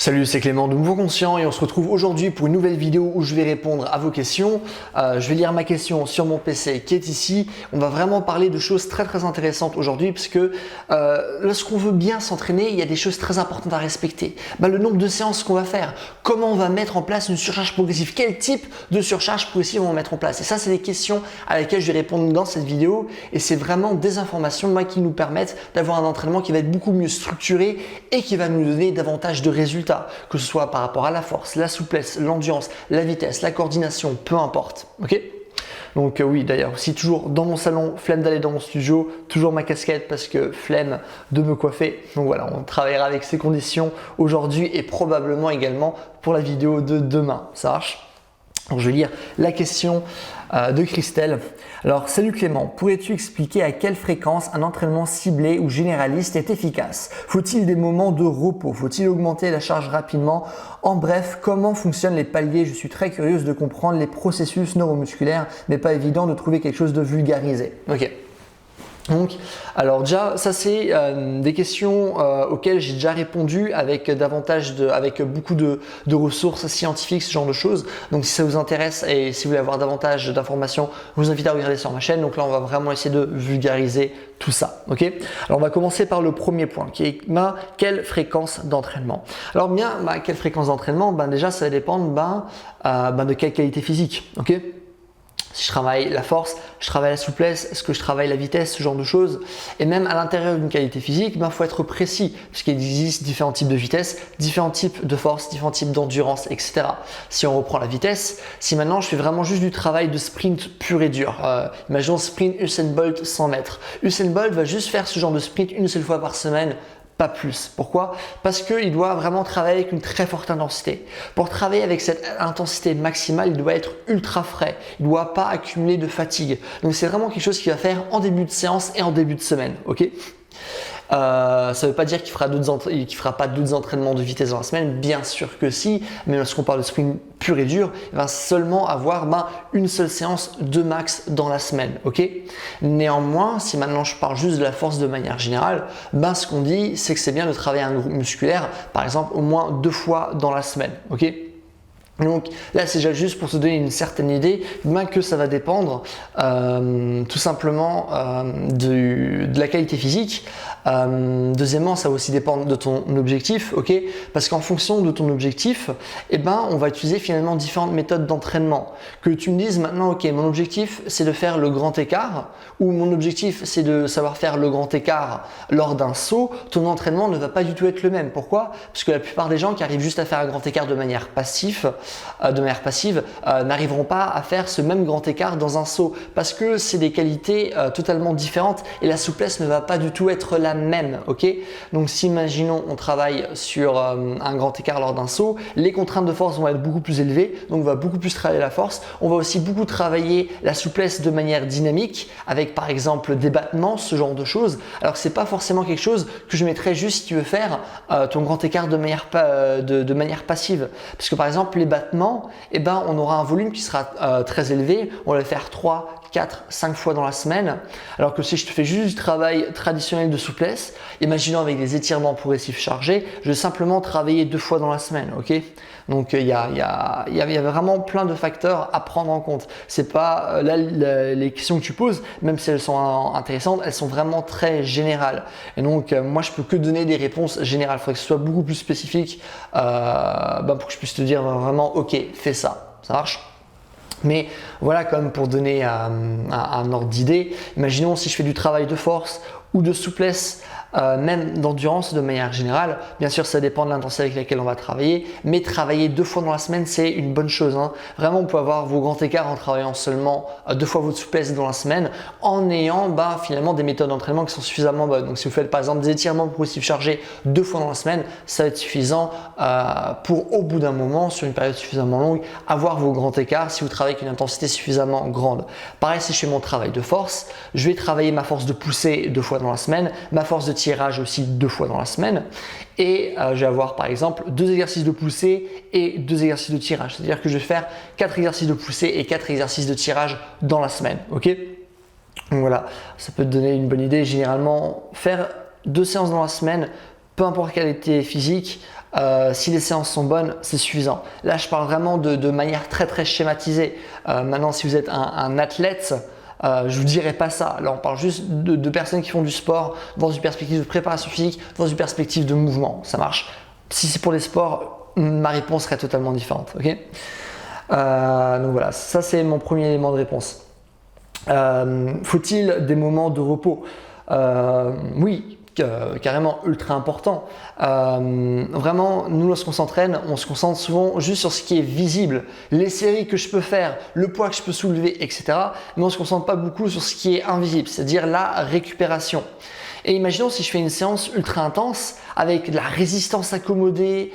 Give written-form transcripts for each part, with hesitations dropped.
Salut, c'est Clément de Mouvement Conscient et on se retrouve aujourd'hui pour une nouvelle vidéo où je vais répondre à vos questions. Je vais lire ma question sur mon PC qui est ici. On va vraiment parler de choses très intéressantes aujourd'hui parce que lorsqu'on veut bien s'entraîner, il y a des choses très importantes à respecter. Le nombre de séances qu'on va faire, comment on va mettre en place une surcharge progressive, quel type de surcharge progressive on va mettre en place. Et ça, c'est des questions à lesquelles je vais répondre dans cette vidéo et c'est vraiment des informations qui nous permettent d'avoir un entraînement qui va être beaucoup mieux structuré et qui va nous donner davantage de résultats. Que ce soit par rapport à la force, la souplesse, l'endurance, la vitesse, la coordination, peu importe. Ok ? Donc oui, d'ailleurs aussi toujours dans mon salon, flemme d'aller dans mon studio, toujours ma casquette parce que flemme de me coiffer. Donc voilà, on travaillera avec ces conditions aujourd'hui et probablement également pour la vidéo de demain. Ça marche ? Donc, je vais lire la question de Christelle. Alors, salut Clément, pourrais-tu expliquer à quelle fréquence un entraînement ciblé ou généraliste est efficace? Faut-il des moments de repos? Faut-il augmenter la charge rapidement? En bref, comment fonctionnent les paliers? Je suis très curieuse de comprendre les processus neuromusculaires, mais pas évident de trouver quelque chose de vulgarisé. Ok. Donc, alors déjà, ça c'est des questions auxquelles j'ai déjà répondu avec avec beaucoup de ressources scientifiques, ce genre de choses. Donc, si ça vous intéresse et si vous voulez avoir davantage d'informations, je vous invite à regarder sur ma chaîne. Donc là, on va vraiment essayer de vulgariser tout ça. Ok ? Alors, on va commencer par le premier point, qui est quelle fréquence d'entraînement. Alors quelle fréquence d'entraînement? Déjà, ça va dépendre de quelle qualité physique. Ok ? Si je travaille la force, je travaille la souplesse, est-ce que je travaille la vitesse, ce genre de choses. Et même à l'intérieur d'une qualité physique, faut être précis parce qu'il existe différents types de vitesse, différents types de force, différents types d'endurance, etc. Si on reprend la vitesse, si maintenant je fais vraiment juste du travail de sprint pur et dur, imaginons sprint Usain Bolt 100 mètres. Usain Bolt va juste faire ce genre de sprint une seule fois par semaine. Pas plus. Pourquoi? Parce qu'il doit vraiment travailler avec une très forte intensité. Pour travailler avec cette intensité maximale, il doit être ultra frais. Il ne doit pas accumuler de fatigue. Donc c'est vraiment quelque chose qu'il va faire en début de séance et en début de semaine. Ok? Ça ne veut pas dire qu'il fera pas d'autres entraînements de vitesse dans la semaine, bien sûr que si, mais lorsqu'on parle de sprint pur et dur, il va seulement avoir une seule séance de max dans la semaine. Ok ? Néanmoins, si maintenant je parle juste de la force de manière générale, ce qu'on dit, c'est que c'est bien de travailler un groupe musculaire, par exemple, au moins 2 fois dans la semaine. Ok ? Donc là, c'est déjà juste pour se donner une certaine idée, que ça va dépendre tout simplement de la qualité physique. Deuxièmement, ça va aussi dépendre de ton objectif, ok? Parce qu'en fonction de ton objectif, on va utiliser finalement différentes méthodes d'entraînement. Que tu me dises maintenant, ok, mon objectif c'est de faire le grand écart, ou mon objectif c'est de savoir faire le grand écart lors d'un saut, ton entraînement ne va pas du tout être le même. Pourquoi? Parce que la plupart des gens qui arrivent juste à faire un grand écart de manière passive, n'arriveront pas à faire ce même grand écart dans un saut parce que c'est des qualités totalement différentes et la souplesse ne va pas du tout être la même. Ok ? Donc si imaginons on travaille sur un grand écart lors d'un saut, les contraintes de force vont être beaucoup plus élevées, donc on va beaucoup plus travailler la force. On va aussi beaucoup travailler la souplesse de manière dynamique avec par exemple des battements, ce genre de choses. Alors que c'est pas forcément quelque chose que je mettrais juste si tu veux faire ton grand écart de manière passive, parce que par exemple les battements, on aura un volume qui sera très élevé. On va le faire 3, 4, 5 fois dans la semaine. Alors que si je te fais juste du travail traditionnel de souplesse, imaginons avec des étirements progressifs chargés, je vais simplement travailler 2 fois dans la semaine. Ok ? Donc il y a vraiment plein de facteurs à prendre en compte. C'est pas les questions que tu poses, même si elles sont intéressantes, elles sont vraiment très générales. Et donc moi je peux que donner des réponses générales. Il faudrait que ce soit beaucoup plus spécifique pour que je puisse te dire vraiment ok, fais ça. Ça marche? Mais voilà, comme pour donner un ordre d'idée, imaginons si je fais du travail de force ou de souplesse, même d'endurance de manière générale. Bien sûr, ça dépend de l'intensité avec laquelle on va travailler, mais travailler 2 fois dans la semaine, c'est une bonne chose. Vraiment, vous pouvez avoir vos grands écarts en travaillant seulement 2 fois votre souplesse dans la semaine, en ayant finalement des méthodes d'entraînement qui sont suffisamment bonnes. Donc, si vous faites par exemple des étirements progressifs chargés 2 fois dans la semaine, ça va être suffisant pour, au bout d'un moment, sur une période suffisamment longue, avoir vos grands écarts si vous travaillez avec une intensité suffisamment grande. Pareil, si je fais mon travail de force, je vais travailler ma force de poussée 2 fois dans la semaine, ma force de tirage aussi 2 fois dans la semaine et je vais avoir par exemple 2 exercices de poussée et 2 exercices de tirage, c'est à dire que je vais faire 4 exercices de poussée et 4 exercices de tirage dans la semaine. Ok ? Donc voilà, ça peut te donner une bonne idée. Généralement, faire 2 séances dans la semaine peu importe quelle qualité physique, si les séances sont bonnes, c'est suffisant. Là, je parle vraiment de manière très schématisée. Maintenant, si vous êtes un athlète, je vous dirais pas ça. Là, on parle juste de personnes qui font du sport dans une perspective de préparation physique, dans une perspective de mouvement. Ça marche. Si c'est pour les sports, ma réponse serait totalement différente. Ok. Donc voilà, ça c'est mon premier élément de réponse. Faut-il des moments de repos? Oui, carrément ultra important. Vraiment, nous lorsqu'on s'entraîne, on se concentre souvent juste sur ce qui est visible, les séries que je peux faire, le poids que je peux soulever, etc. Mais on ne se concentre pas beaucoup sur ce qui est invisible, c'est-à-dire la récupération. Et imaginons si je fais une séance ultra intense avec de la résistance accommodée,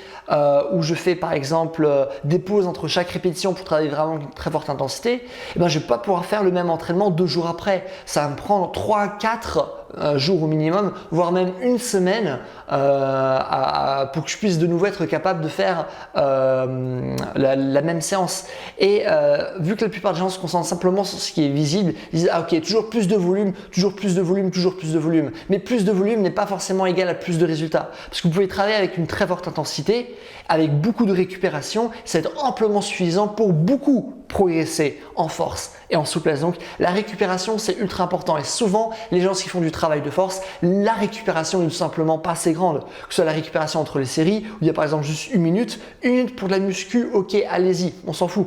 où je fais par exemple des pauses entre chaque répétition pour travailler vraiment une très forte intensité, et ben, je ne vais pas pouvoir faire le même entraînement 2 jours après. Ça va me prendre 3-4 jours au minimum, voire même une semaine pour que je puisse de nouveau être capable de faire la même séance. Et vu que la plupart des gens se concentrent simplement sur ce qui est visible, ils disent ah, ok, toujours plus de volume, toujours plus de volume, toujours plus de volume. Mais plus de volume n'est pas forcément égal à plus de résultats. Parce que vous pouvez travailler avec une très forte intensité, avec beaucoup de récupération, ça va être amplement suffisant pour beaucoup progresser en force et en souplesse. Donc la récupération, c'est ultra important. Et souvent, les gens qui font du travail de force, la récupération n'est tout simplement pas assez grande. Que ce soit la récupération entre les séries, où il y a par exemple juste une minute pour de la muscu, ok, allez-y, on s'en fout.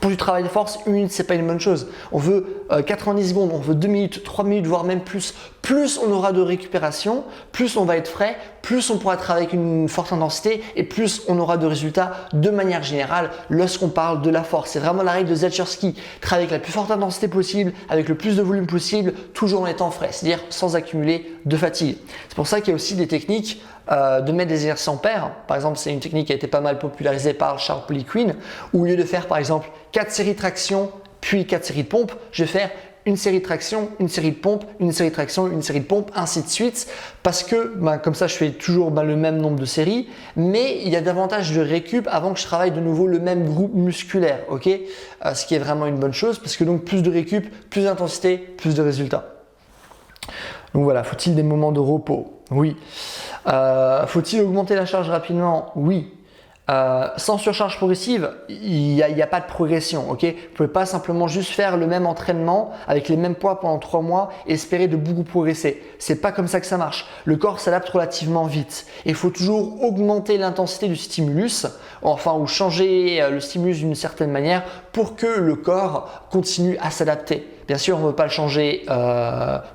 Pour du travail de force, 1 minute, c'est pas une bonne chose. On veut 90 secondes, on veut 2 minutes, 3 minutes, voire même plus. Plus on aura de récupération, plus on va être frais, plus on pourra travailler avec une forte intensité et plus on aura de résultats de manière générale lorsqu'on parle de la force. C'est vraiment la règle de Zatchersky. Travailler avec la plus forte intensité possible, avec le plus de volume possible, toujours en étant frais, c'est-à-dire sans accumuler de fatigue. C'est pour ça qu'il y a aussi des techniques de mettre des exercices en paire. Par exemple, c'est une technique qui a été pas mal popularisée par Charles Poliquin, où au lieu de faire par exemple 4 séries de traction, puis 4 séries de pompes, je vais faire une série de traction, une série de pompes, une série de traction, une série de pompes, ainsi de suite, parce que comme ça je fais toujours le même nombre de séries, mais il y a davantage de récup avant que je travaille de nouveau le même groupe musculaire, ok, ce qui est vraiment une bonne chose, parce que donc plus de récup, plus d'intensité, plus de résultats. Donc voilà, faut-il des moments de repos? Oui. Faut-il augmenter la charge rapidement? Oui. Sans surcharge progressive, il n'y a pas de progression. Ok, vous ne pouvez pas simplement juste faire le même entraînement avec les mêmes poids pendant 3 mois et espérer de beaucoup progresser. C'est pas comme ça que ça marche. Le corps s'adapte relativement vite. Il faut toujours augmenter l'intensité du stimulus, enfin ou changer le stimulus d'une certaine manière pour que le corps continue à s'adapter. Bien sûr, on ne veut pas le changer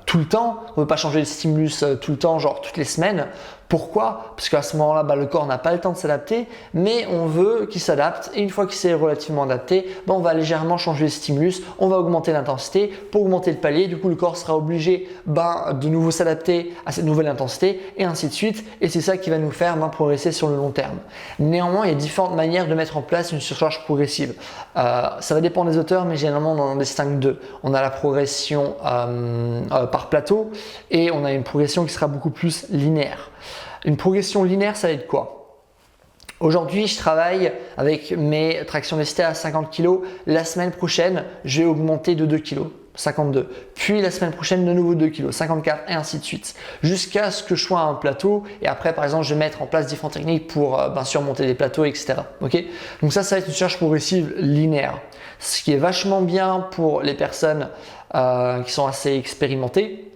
tout le temps, on ne veut pas changer le stimulus tout le temps, genre toutes les semaines. Pourquoi? Parce qu'à ce moment-là, le corps n'a pas le temps de s'adapter, mais on veut qu'il s'adapte et une fois qu'il s'est relativement adapté, on va légèrement changer le stimulus, on va augmenter l'intensité pour augmenter le palier. Du coup, le corps sera obligé de nouveau s'adapter à cette nouvelle intensité et ainsi de suite. Et c'est ça qui va nous faire progresser sur le long terme. Néanmoins, il y a différentes manières de mettre en place une surcharge progressive. Ça va dépendre des auteurs, mais généralement, on en distingue 2. On a la progression par plateau et on a une progression qui sera beaucoup plus linéaire. Une progression linéaire, ça va être quoi? Aujourd'hui, je travaille avec mes tractions lestées à 50 kg. La semaine prochaine, je vais augmenter de 2 kg, 52. Puis la semaine prochaine, de nouveau 2 kg, 54 et ainsi de suite. Jusqu'à ce que je sois à un plateau. Et après, par exemple, je vais mettre en place différentes techniques pour surmonter des plateaux, etc. Okay, donc ça va être une charge progressive linéaire. Ce qui est vachement bien pour les personnes qui sont assez expérimentées.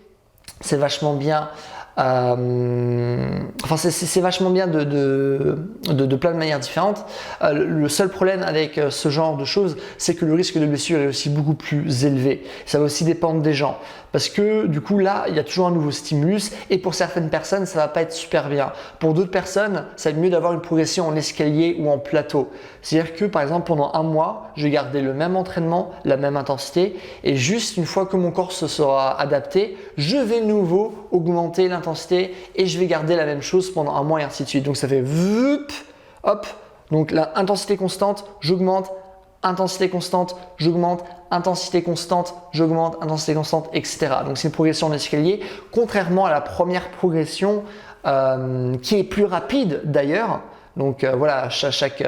C'est vachement bien. C'est vachement bien de plein de manières différentes. Le seul problème avec ce genre de choses, c'est que le risque de blessure est aussi beaucoup plus élevé. Ça va aussi dépendre des gens. Parce que du coup là, il y a toujours un nouveau stimulus et pour certaines personnes, ça va pas être super bien. Pour d'autres personnes, ça va être mieux d'avoir une progression en escalier ou en plateau. C'est-à-dire que par exemple, pendant 1 mois, je vais garder le même entraînement, la même intensité et juste une fois que mon corps se sera adapté, je vais de nouveau augmenter l'intensité et je vais garder la même chose pendant 1 mois et ainsi de suite. Donc ça fait vup, hop, donc l'intensité constante, j'augmente, intensité constante, j'augmente, intensité constante, j'augmente, intensité constante, etc. Donc c'est une progression en escalier, contrairement à la première progression qui est plus rapide d'ailleurs. Donc voilà, chaque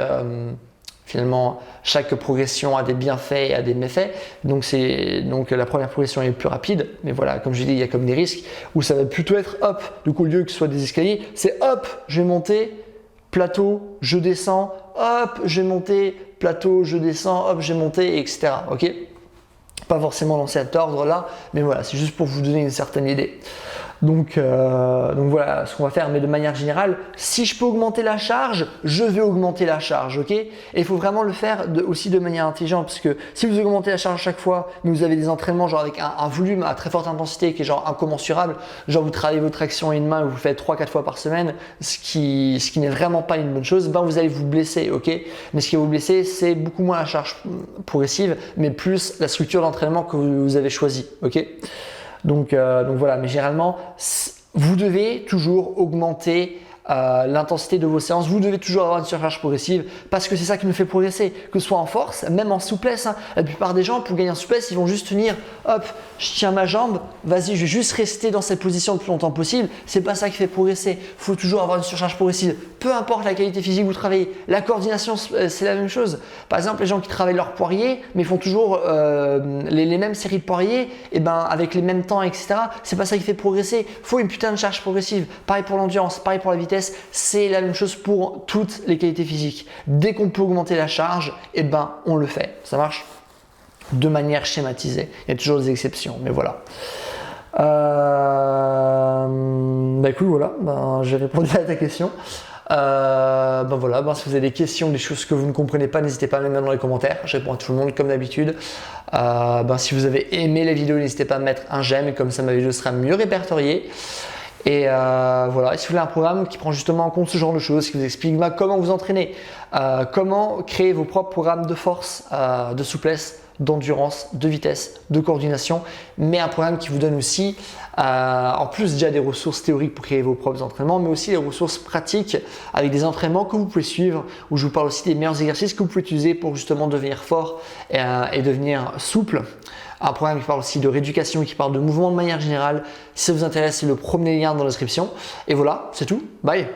Finalement, chaque progression a des bienfaits et a des méfaits. Donc la première progression est plus rapide. Mais voilà, comme je l'ai dit, il y a comme des risques où ça va plutôt être hop. Du coup, au lieu que ce soit des escaliers, c'est hop, je vais monter, plateau, je descends, hop, je vais monter, plateau, je descends, hop, je vais monter, etc. Ok? Pas forcément dans cet ordre-là, mais voilà, c'est juste pour vous donner une certaine idée. Donc voilà ce qu'on va faire, mais de manière générale, si je peux augmenter la charge, je vais augmenter la charge, ok? Et il faut vraiment le faire aussi de manière intelligente, parce que si vous augmentez la charge à chaque fois, mais vous avez des entraînements genre avec un volume à très forte intensité qui est genre incommensurable, genre vous travaillez votre traction une main et vous le faites 3-4 fois par semaine, ce qui n'est vraiment pas une bonne chose, ben vous allez vous blesser, ok? Mais ce qui va vous blesser, c'est beaucoup moins la charge progressive, mais plus la structure d'entraînement que vous avez choisie, ok? Donc voilà, mais généralement, vous devez toujours augmenter l'intensité de vos séances. Vous devez toujours avoir une surcharge progressive parce que c'est ça qui nous fait progresser, que ce soit en force, même en souplesse. Hein. La plupart des gens, pour gagner en souplesse, ils vont juste tenir, hop, je tiens ma jambe, vas-y, je vais juste rester dans cette position le plus longtemps possible. C'est pas ça qui fait progresser. Il faut toujours avoir une surcharge progressive. Peu importe la qualité physique que vous travaillez. La coordination, c'est la même chose. Par exemple, les gens qui travaillent leur poirier, mais font toujours les mêmes séries de poiriers, et ben avec les mêmes temps, etc. C'est pas ça qui fait progresser. Il faut une putain de charge progressive. Pareil pour l'endurance, pareil pour la vitesse. C'est la même chose pour toutes les qualités physiques. Dès qu'on peut augmenter la charge, eh ben, on le fait. Ça marche de manière schématisée. Il y a toujours des exceptions, mais voilà. Écoute, voilà, j'ai répondu à ta question. Si vous avez des questions, des choses que vous ne comprenez pas, n'hésitez pas à me les mettre dans les commentaires. Je réponds à tout le monde comme d'habitude. Si vous avez aimé la vidéo, n'hésitez pas à mettre un j'aime, et comme ça ma vidéo sera mieux répertoriée. Et voilà, et si vous voulez un programme qui prend justement en compte ce genre de choses, qui vous explique comment vous entraîner, comment créer vos propres programmes de force, de souplesse, d'endurance, de vitesse, de coordination, mais un programme qui vous donne aussi, en plus déjà des ressources théoriques pour créer vos propres entraînements, mais aussi des ressources pratiques avec des entraînements que vous pouvez suivre, où je vous parle aussi des meilleurs exercices que vous pouvez utiliser pour justement devenir fort et devenir souple. Un programme qui parle aussi de rééducation, qui parle de mouvement de manière générale. Si ça vous intéresse, c'est le premier lien dans la description. Et voilà, c'est tout. Bye!